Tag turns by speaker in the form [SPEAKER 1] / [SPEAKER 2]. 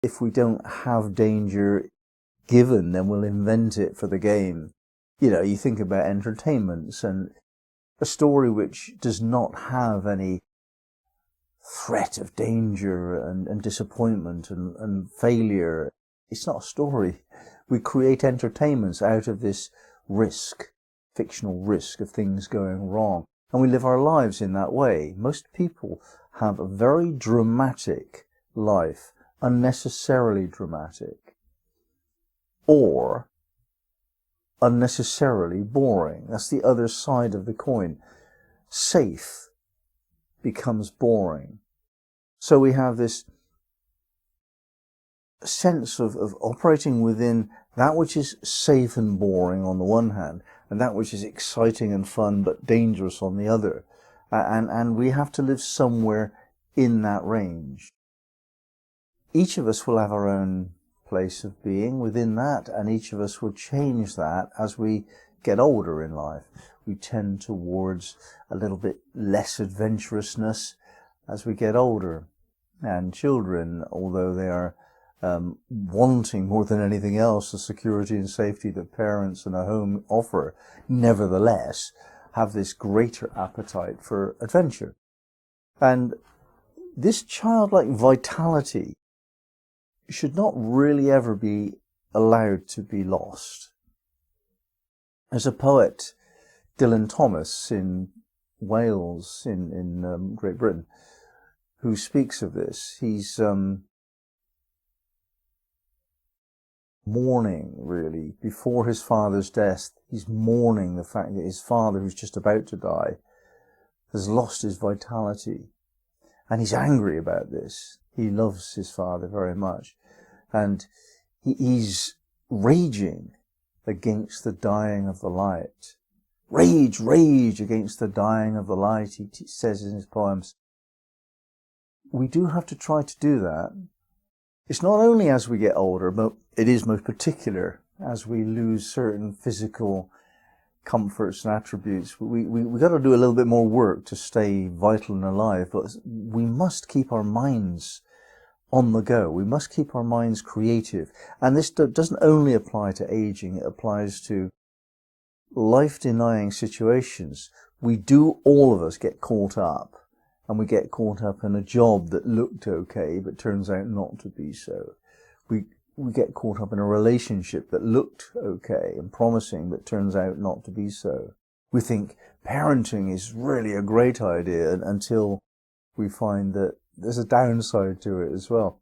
[SPEAKER 1] If we don't have danger given, then we'll invent it for the game. You think about entertainments, and a story which does not have any threat of danger and disappointment and failure, it's not a story. We create entertainments out of this risk, fictional risk of things going wrong. And we live our lives in that way. Most people have a very dramatic life, unnecessarily dramatic, or unnecessarily boring. That's the other side of the coin. Safe becomes boring. So we have this sense of operating within that which is safe and boring on the one hand, and that which is exciting and fun but dangerous on the other. And we have to live somewhere in that range. Each of us will have our own place of being within that, and each of us will change that as we get older in life. We tend towards a little bit less adventurousness as we get older. And children, although they are wanting more than anything else the security and safety that parents and a home offer, nevertheless have this greater appetite for adventure. And this childlike vitality should not really ever be allowed to be lost. There's a poet, Dylan Thomas, in Wales, in Great Britain, who speaks of this. He's mourning, really, before his father's death. He's mourning the fact that his father, who's just about to die, has lost his vitality. And he's angry about this. He loves his father very much. And he's raging against the dying of the light. Rage, rage against the dying of the light, he says in his poems. We do have to try to do that. It's not only as we get older, but it is most particular as we lose certain physical comforts and attributes. We got to do a little bit more work to stay vital and alive, but we must keep our minds on the go. We must keep our minds creative. And this doesn't only apply to aging, it applies to life-denying situations. We do, all of us, get caught up. And we get caught up in a job that looked okay, but turns out not to be so. We get caught up in a relationship that looked okay and promising, but turns out not to be so. We think parenting is really a great idea until we find that there's a downside to it as well.